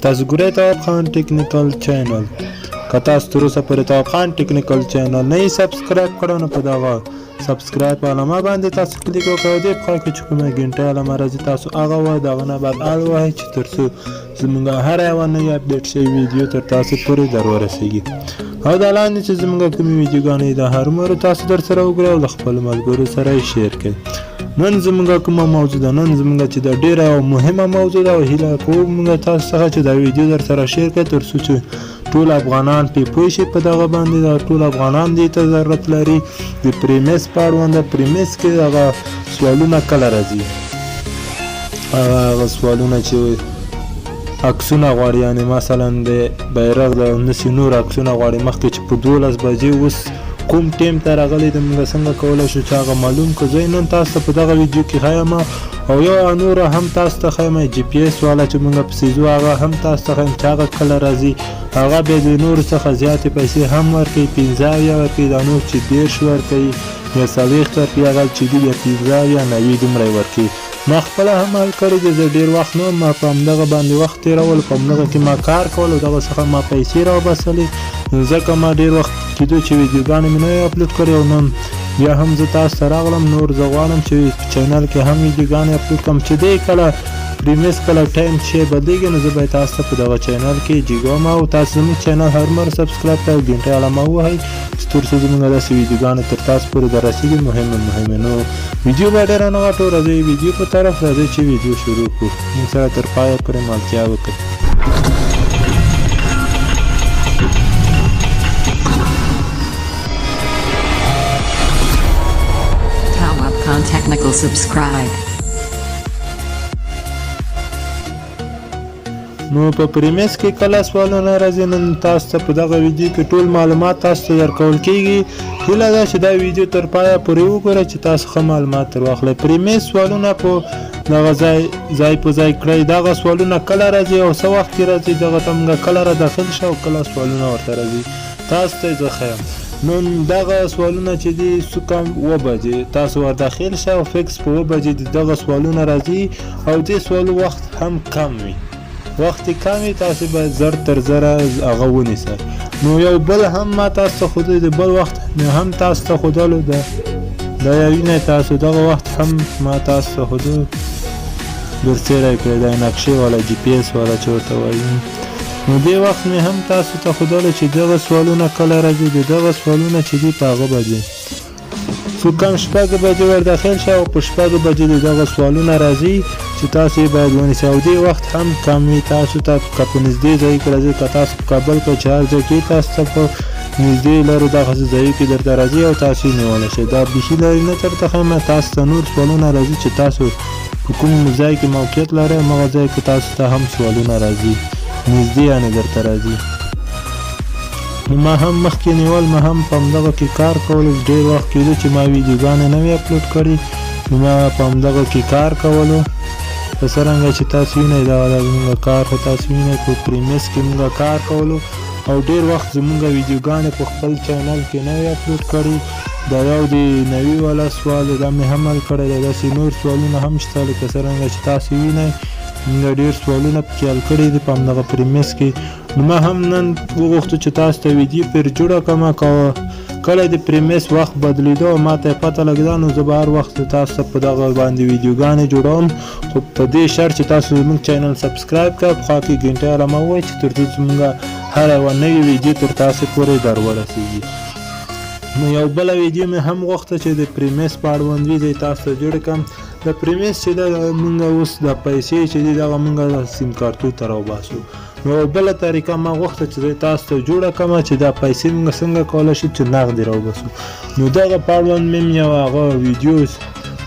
تاسو ګورئ تواب خان ټیکنیکل چینل. که تاسو تر اوسه پورې تواب خان ټیکنیکل چینل نه یې سبسکرایب کړی نو په دغه سبسکرایب په علامه باندې تاسو کلیک وکړئ. دې پخوا کې چې کومه ګنټۍ علامه راځي تاسو هغه ووهئ، د هغه نه بعد اړ ووهئ چې تر څو زموږ هر یوه نوې اپډیټ شوې ویډیو تر تاسو پورې در ورسیږي. او دا لاندې چې زموږ کومې ویډیوګانې د هرومرو تاسو در سره وګورئ او له خپلو ملګرو سره یې شیر کړئ. نن زموږ کومه موضوع ده، نن زموږ چې د ډېره مهمه موضوع ده او هیله کوم موږ تاسو څخه چې دا ویډیو در سره شیر کړئ تر څو چې ټول افغانان پې پوه شي په دغه باندې. دا ټول افغانان دې ته ضرورت لري. د پریمیس په اړوند د پریمیس کې هغه سوالونه کله راځي، هغه سوالونه چې عکسونه غواړي، یعنې مثلا د بیرغ د نسي نور عکسونه غواړي مخکې چې په 12 بجې اوس کوم ټیم ته راغلی د موږ څنګه کولی شو چې هغه معلوم کړو. زه نن تاسو ته په دغه ویډیو کې ښیم او یو نوره هم تاسو ته ښیم جی پی ایس والا چې موږ پسې ځو هغه هم تاسو ته ښیم چې هغه کله راځي. هغه بیا د نورو څخه زیاتې پیسې هم ورکوي، 15 ورکوي، دا نور چې 10 ورکوي یا 40 ورکوي، هغه چې دي یا 15 یا 90 دومره ورکوي. ما خپله هم حل کړی دی. زه ډېر وخت نه ما په همدغه باندې وخت تېرول، په همدغه کې ما کار کول او دغه څخه ما پیسې راوباسلې. ځکه ما ډېر وخت کېدو چې ویډیوګانې مې نه وې اپلوډ کړې او نن بیا هم زه تاسو ته راغلم. نور زه غواړم چې په چینل کې هم ویډیوګانې اپلوډ کړم چې دی کله پریمیس کله ټایم شی بدلېږي نو زه به تاسو ته په دغه چینل کې جګوم او تاسو زموږ چینل هرومرو سبسکرایب کړئ او ګنټۍ علامه ووهئ چې تر څو زموږ داسې ویډیوګانې تر تاسو پورې دررسېږي مهمې. نو ویډیو به ډېره نه غټو، راځئ ویډیو په طرف راځئ چې ویډیو شروع کړو. موږ سره تر پایه پورې ملتیا وکړئ. Technical subscribe. نو په پریمیس کې کله سوالونه راځي نن تاسو ته په دغه ویډیو کې ټول معلومات تاسو ته درکول کېږي. هیله ده چې دا ویډیو تر پایه پورې وګورئ چې تاسو ښه معلومات تر واخلئ. پریمیس سوالونه په دغه ځای په ځای کړئ. دغه سوالونه کله راځي او څه وخت کې راځي، دغه ته موږ کله را داخل شو او کله سوالونه ورته راځي تاسو ته زه ښیم. نن دغه سوالونه چې دي سکم 2 بجې تاسو ور داخل شئ او فکس په 2 بجې دغه سوالونه راځي او دې سوالو وخت هم کم وي. وخت کم وي تاسو باید زر تر زره هغه ونیسئ. نو یو بل هم ما تاسو ته ښودلی د بل وخت مې هم تاسو ته ښودلو ده، دا وینئ تاسو دغه وخت هم ما تاسو ته ښودو درڅیری کړی دا نقشې والا جی پی ایس والا چې ورته وایي. نو دې وخت مې هم تاسو ته ښودلی چې دغه سوالونه کله راځي. د دغه سوالونه چې دي په هغه بجې څو کم 6 بجې ور داخل شه او په 6 بجې دغه سوالونه راځي چې تاسو یې باید ونیسئ او دې وخت هم کم وي. تاسو ته که په نږدې ځای کې راځي، که تاسو په کابل کې چې هر ځای کې تاسو ته په نږدې لرو دغسې ځایو کې درته راځي او تاسو یې نیولی شئ. دا بیخي لرې نه درته ښیم، تاسو ته نور سوالونه راځي چې تاسو په کوم ځای کې موقعیت لرئ همغه ځای کې تاسو ته هم سوالونه راځي، نږدې یعنې درته راځي. ما هم مخکې نیول، ما هم په همدغه کې کار کولو. ډېر وخت کېدو چې ما ویډیوګانې نه وې اپلوډ کړي نو ما په همدغه کې کار کولو. په څرنګه چې تاسو وینئ دغه زموږ کار خو تاسو وینئ په پریمیس کې موږ کار کولو او ډېر وخت زموږ ویډیوګانې په خپل چینل کې نه وې اپلوډ کړي. دا یو د 90 والا سوال دا مې هم حل کړی دی. داسې نور سوالونه هم شته لکه څرنګه چې تاسو وینئ موږ ډېر سوالونه پکې حل کړي دي په همدغه پریمیس کې. نو ما هم نن وغوښتو چې تاسو ته ویډیو پرې جوړه کړم. کله د پریمیس وخت بدلېدو او ما ته یې پته لګېده نو زه به هر وخت تاسو ته په دغه باندې ویډیوګانې جوړوم، خو په دې شرط چې تاسو زموږ چینل سبسکرایب کړئ، په خوا کې ګنټۍ علامه ووهئ چې تر څو زموږ هره یوه نوې ویډیو تر تاسو پورې در ورسېږي. نو یو بله ویډیو مې هم غوښته چې د پریمیس په اړوند ویډیو تاسو ته جوړ کړم. د پریمیس چې ده موږ اوس د پیسې چې دي دغه موږ د سیم کارتو ته راوباسو. نو بله طریقه ما غوښته چې تاسو ته جوړه کړم چې دا پیسې موږ څنګه کولی شو چې نغدې راوباسو. نو دغه په اړوند مې یو هغه ویډیو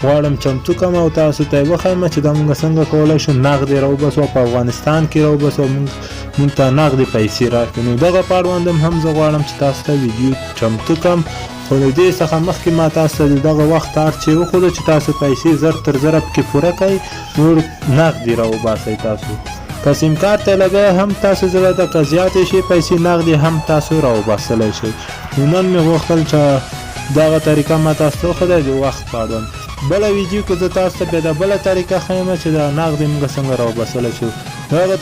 غواړم چمتو کړم او تاسو ته یې وښیم چې دا موږ څنګه کولی شو نغدې راوباسو او په افغانستان کې راوباسو او موږ ته نغدې پیسې راکړي. نو دغه په اړوند هم زه غواړم چې تاسو ته ویډیو چمتو کړم. خو له دې څخه مخکې ما تاسو ته د دغه وخت هر چې وښودو چې تاسو پیسې زر تر زره پکې پوره کړئ، نور نغدې راوباسئ. تاسو که سیم کارت ته لګوئ هم تاسو زړه ته که زیاتې شي پیسې نغدې هم تاسو راوباسلی شئ. نو نن مې غوښتل چې دغه طریقه ما تاسو ته وښودی د وخت په اړوند. بله ویډیو کې زه تاسو ته بیا د بله طریقه ښیم چې د نغدې موږ څنګه راوباسلی شو. دغه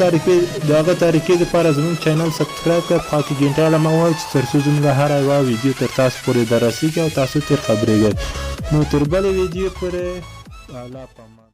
طریقې لپاره زموږ چینل سبسکرایب کړئ، خوا کې ګنټه علامه ووهئ چې تر څو زموږ هره یوه ویډیو تر تاسو پورې دررسیږي او تاسو ترې خبرېږئ. نو تر بلې ویډیو پورې اعلی پامان.